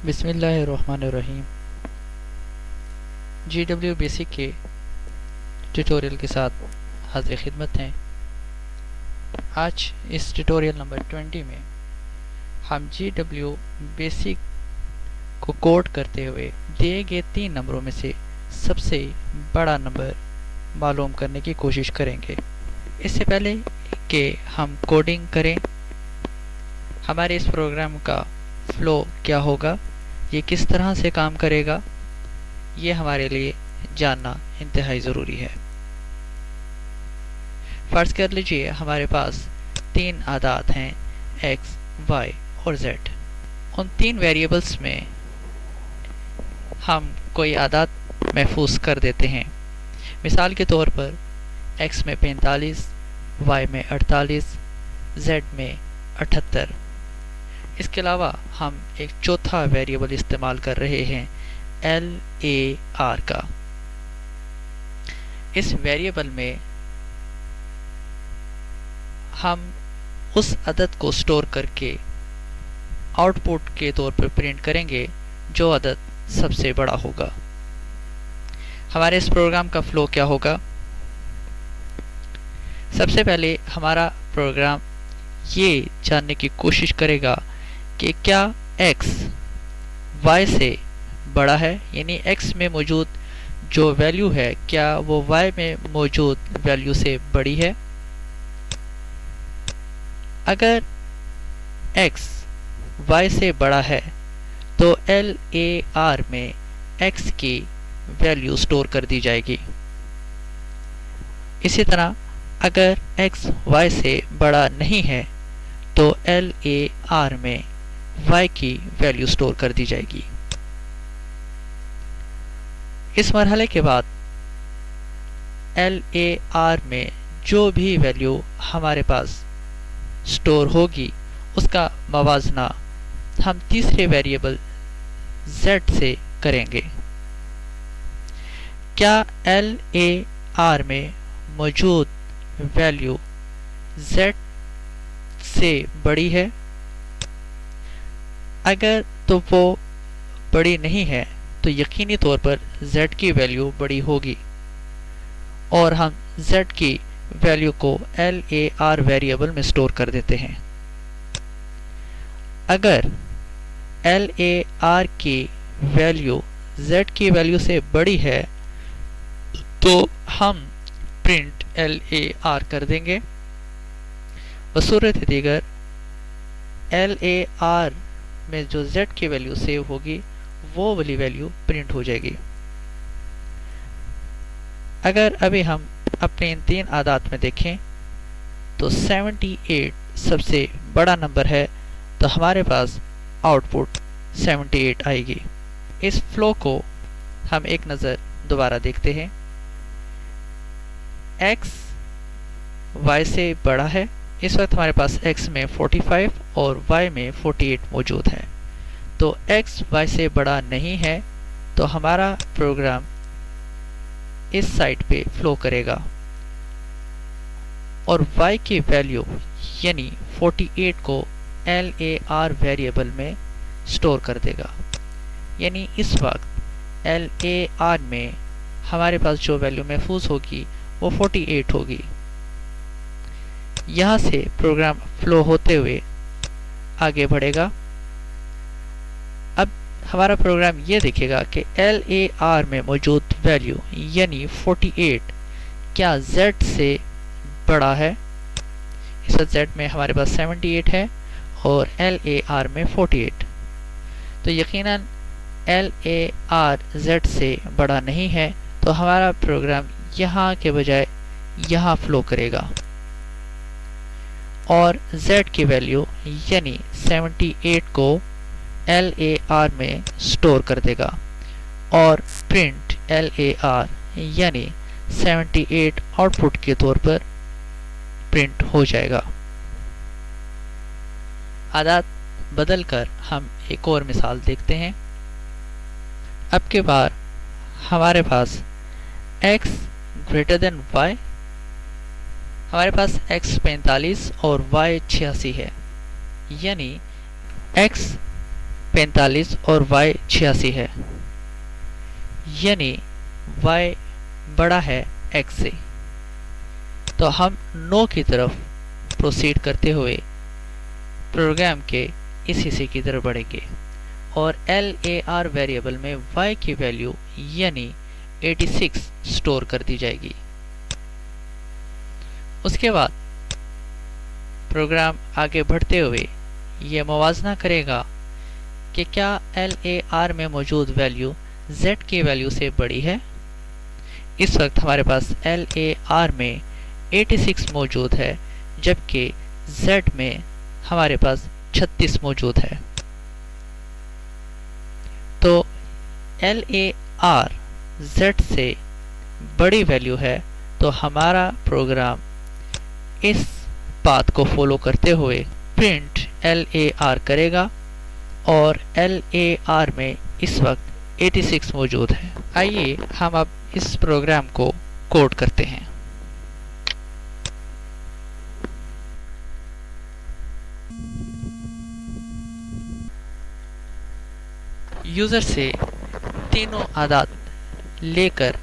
بسم اللہ الرحمن الرحیم۔ جی ڈبلیو بیسک کے ٹیوٹوریل کے ساتھ حاضر خدمت ہیں۔ آج اس ٹیوٹوریل نمبر 20 میں ہم جی ڈبلیو بیسک کو کوڈ کرتے ہوئے دیے گئے 3 نمبروں میں سے سب سے بڑا نمبر معلوم کرنے کی کوشش کریں گے۔ اس سے پہلے کہ ہم کوڈنگ کریں، ہمارے اس پروگرام کا فلو کیا ہوگا، یہ کس طرح سے کام کرے گا، یہ ہمارے لیے جاننا انتہائی ضروری ہے۔ فرض کر لیجئے ہمارے پاس 3 اعداد ہیں x، y اور z۔ ان 3 ویریبلز میں ہم کوئی اعداد محفوظ کر دیتے ہیں۔ مثال کے طور پر x میں 45، y میں 48، z میں 78۔ اس کے علاوہ ہم ایک چوتھا ویریبل استعمال کر رہے ہیں LAR کا۔ اس ویریبل میں ہم اس عدد کو سٹور کر کے آؤٹ پٹ کے طور پر پرنٹ کریں گے جو عدد سب سے بڑا ہوگا۔ ہمارے اس پروگرام کا فلو کیا ہوگا؟ سب سے پہلے ہمارا پروگرام یہ جاننے کی کوشش کرے گا کہ کیا x y سے بڑا ہے، یعنی x میں موجود جو ویلیو ہے کیا وہ y میں موجود ویلیو سے بڑی ہے۔ اگر x y سے بڑا ہے تو LAR میں x کی ویلیو سٹور کر دی جائے گی۔ اسی طرح اگر x y سے بڑا نہیں ہے تو LAR میں y کی ویلیو سٹور کر دی جائے گی۔ اس مرحلے کے بعد LAR میں جو بھی ویلیو ہمارے پاس سٹور ہوگی اس کا موازنہ ہم تیسرے ویریبل z سے کریں گے۔ کیا LAR میں موجود ویلیو z سے بڑی ہے؟ اگر تو وہ بڑی نہیں ہے تو یقینی طور پر z کی ویلیو بڑی ہوگی اور ہم z کی ویلیو کو LAR ویریبل میں سٹور کر دیتے ہیں۔ اگر LAR کی ویلیو z کی ویلیو سے بڑی ہے تو ہم پرنٹ LAR کر دیں گے۔ بصورت دیگر LAR میں جو z کی ویلیو سیو ہوگی وہ والی ویلیو پرنٹ ہو جائے گی۔ اگر ابھی ہم اپنے ان 3 اعداد میں دیکھیں تو 78 سب سے بڑا نمبر ہے تو ہمارے پاس آؤٹ پٹ 78 آئے گی۔ اس فلو کو ہم ایک نظر دوبارہ دیکھتے ہیں۔ x y سے بڑا ہے، اس وقت ہمارے پاس x میں 45 اور y میں 48 موجود ہے، تو x y سے بڑا نہیں ہے تو ہمارا پروگرام اس سائٹ پہ فلو کرے گا اور y کی ویلیو یعنی 48 کو LAR ویریبل میں سٹور کر دے گا۔ یعنی اس وقت LAR میں ہمارے پاس جو ویلیو محفوظ ہوگی وہ 48 ہوگی۔ یہاں سے پروگرام فلو ہوتے ہوئے آگے بڑھے گا۔ اب ہمارا پروگرام یہ دیکھے گا کہ LAR میں موجود ویلیو یعنی 48 کیا Z سے بڑا ہے۔ اس وقت Z میں ہمارے پاس 78 ہے اور LAR میں 48، تو یقیناً LAR Z سے بڑا نہیں ہے تو ہمارا پروگرام یہاں کے بجائے یہاں فلو کرے گا اور Z کی ویلیو یعنی 78 کو LAR میں سٹور کر دے گا اور پرنٹ LAR یعنی 78 آؤٹ پٹ کے طور پر پرنٹ ہو جائے گا۔ اعداد بدل کر ہم ایک اور مثال دیکھتے ہیں۔ اب کے بار ہمارے پاس x گریٹر دین y، ہمارے پاس x 45 اور y 86 ہے، یعنی x 45 اور y 86 ہے، یعنی y بڑا ہے x سے، تو ہم نو کی طرف پروسیڈ کرتے ہوئے پروگرام کے اس حصے کی طرف بڑھیں گے اور LAR ویریبل میں y کی ویلیو یعنی 86 سٹور کر دی جائے گی۔ اس کے بعد پروگرام آگے بڑھتے ہوئے یہ موازنہ کرے گا کہ کیا LAR میں موجود ویلیو Z کی ویلیو سے بڑی ہے۔ اس وقت ہمارے پاس LAR میں 86 موجود ہے، جبکہ Z میں ہمارے پاس 36 موجود ہے، تو LAR Z سے بڑی ویلیو ہے، تو ہمارا پروگرام اس پاتھ کو فالو کرتے ہوئے پرنٹ LAR کرے گا اور LAR میں اس وقت 86 موجود ہے۔ آئیے ہم اب اس پروگرام کو کوڈ کرتے ہیں۔ یوزر سے تینوں اعداد لے کر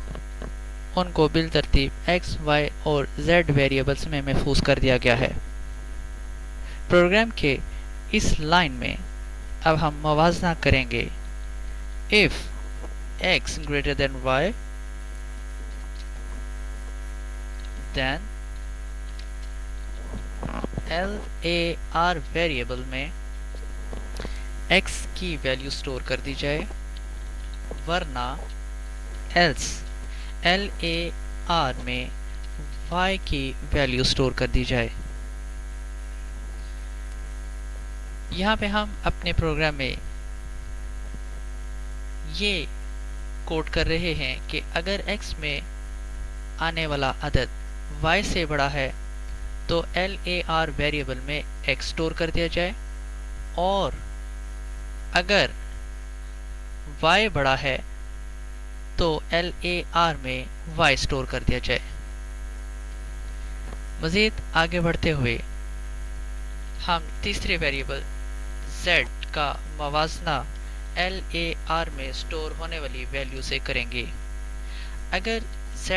ان کو بالترتیب x, y اور z ویریبلز میں محفوظ کر دیا گیا ہے۔ پروگرام کے اس لائن میں اب ہم موازنہ کریں گے if x greater than y then LAR variable میں x کی ویلیو سٹور کر دی جائے، ورنہ else LAR میں y کی ویلیو سٹور کر دی جائے۔ یہاں پہ ہم اپنے پروگرام میں یہ کوڈ کر رہے ہیں کہ اگر x میں آنے والا عدد y سے بڑا ہے تو LAR ویریبل میں x سٹور کر دیا جائے، اور اگر y بڑا ہے تو LAR میں y سٹور کر دیا جائے۔ مزید آگے بڑھتے ہوئے ہم تیسرے ویریبل z کا موازنہ LAR میں سٹور ہونے والی ویلیو سے کریں گے۔ اگر z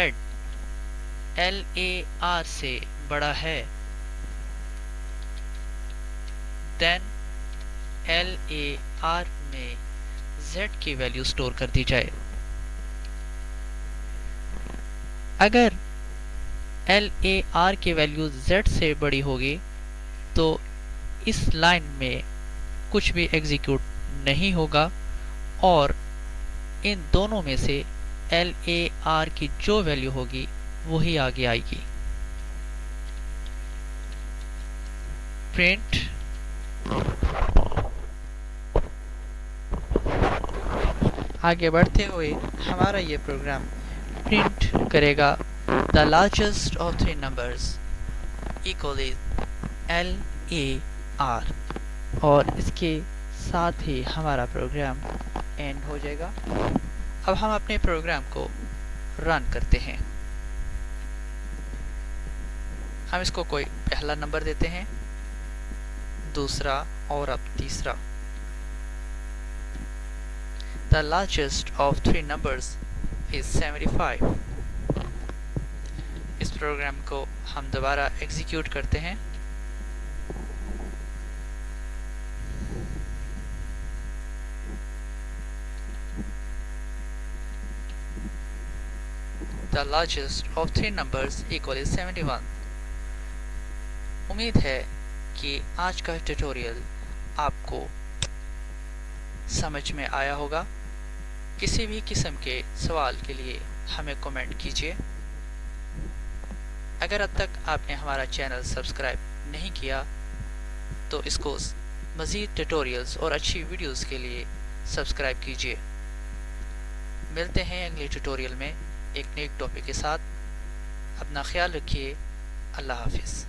LAR سے بڑا ہے then LAR میں z کی ویلیو سٹور کر دی جائے۔ اگر LAR کی ویلیو z سے بڑی ہوگی تو اس لائن میں کچھ بھی ایگزیکیوٹ نہیں ہوگا اور ان دونوں میں سے LAR کی جو ویلیو ہوگی وہی آگے آئے گی۔ پرنٹ آگے بڑھتے ہوئے ہمارا یہ پروگرام پرنٹ کرے گا the largest of three numbers equal LAR، اور اس کے ساتھ ہی ہمارا پروگرام اینڈ ہو جائے گا۔ اب ہم اپنے پروگرام کو رن کرتے ہیں۔ ہم اس کو کوئی پہلا نمبر دیتے ہیں، دوسرا اور اب تیسرا۔ The largest of three numbers is 75۔ اس پروگرام کو ہم دوبارہ ایگزیکیوٹ کرتے ہیں۔ The largest of three numbers equal 71۔ امید ہے کہ آج کا ٹیوٹوریل آپ کو سمجھ میں آیا ہوگا۔ کسی بھی قسم کے سوال کے لیے ہمیں کمنٹ کیجیے۔ اگر اب تک آپ نے ہمارا چینل سبسکرائب نہیں کیا تو اس کو مزید ٹیوٹوریلز اور اچھی ویڈیوز کے لیے سبسکرائب کیجیے۔ ملتے ہیں اگلے ٹیوٹوریل میں ایک نیک ٹاپک کے ساتھ۔ اپنا خیال رکھیے۔ اللہ حافظ۔